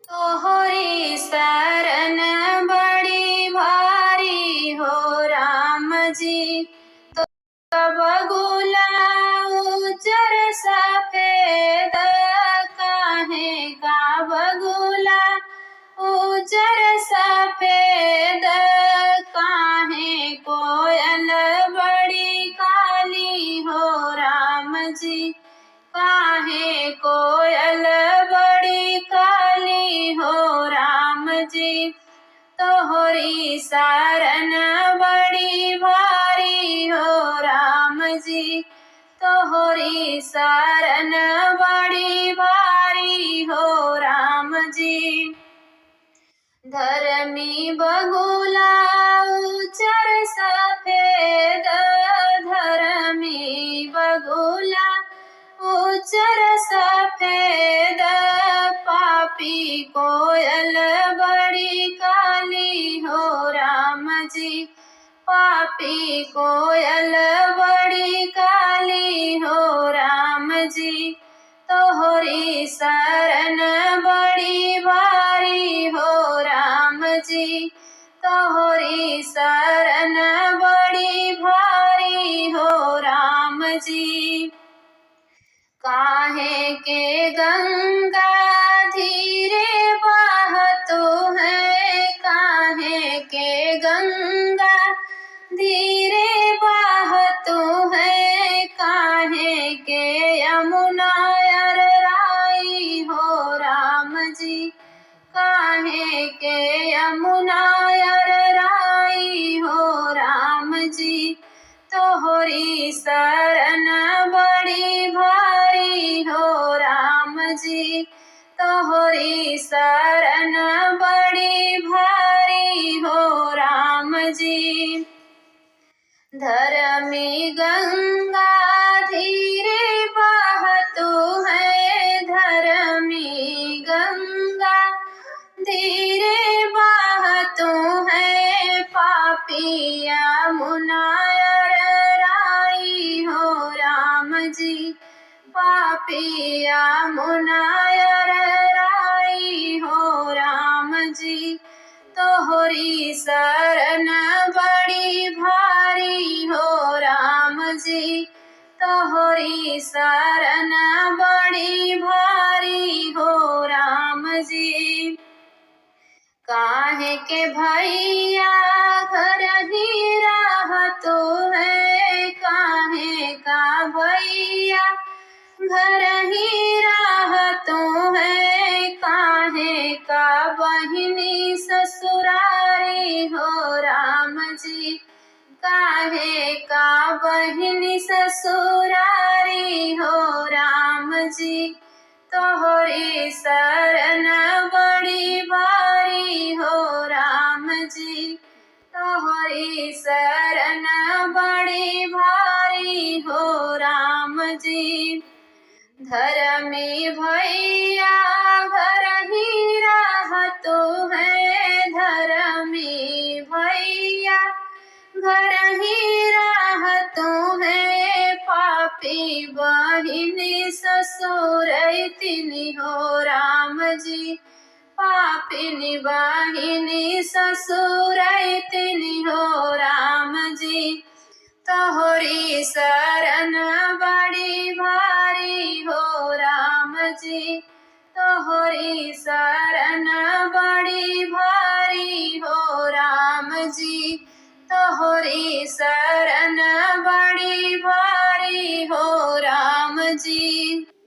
तोहरी शरण बड़ी भारी हो राम जी। तो बगुला उजर सफेद काहे का बगुला उजर सफेद काहे कोयल बड़ी काली हो राम जी। काहे कोयल बड़ी काली हो राम जी। तोहरी शरण बड़ी भारी हो राम जी। तोहरी शरण बड़ी भारी हो राम जी। धर्मी बगुला उजर सफेद धर्मी बगुला उजर सफेद पापी कोयल बड़ी काली हो राम जी। पापी कोयल बड़ी काली हो राम जी। तोहरी शरण बड़ी भारी हो राम जी। तोहरी शरण बड़ी भारी हो राम जी। काहे के गंगा धीरे बहतो है काहे के गंगा धीरे बहतो है काहे के यमुना अरराई हो राम जी। काहे के यमुना अरराई हो राम जी। तोहरी शरण बड़ी भारी हो राम जी। तोहरी शरण बड़ी भारी हो राम जी। धर्मी गंगा धीरे बहतो है धर्मी गंगा धीरे बहतो है पापी यमुना अरराई हो राम जी। पापी यमुना अरराई हो राम जी। तोहरी शरण बड़ी भारी हो राम जी। तोहरी शरण बड़ी भारी हो राम जी। काहे के भैया घर ही रहतो है काहे का भैया घर ही रहतो है काहे का बहिनी ससुरारी हो राम जी। काहे का बहिनी ससुरारी हो राम जी। तोहरी शरण बड़ी भारी हो राम जी। तोहरी शरण बड़ी भारी हो राम जी। धर्मी भैया घर ही रहतो है धर्मी भैया घर ही रहतो है पापी बहिनी ससुर तिनी हो राम जी। पापिनी बहिनी ससुर तिनी हो राम जी। तोहरी शरण बड़ी भारी हो राम जी। तोहरी शरण बड़ी भारी हो राम जी। तोहरी शरण बड़ी भारी हो राम जी।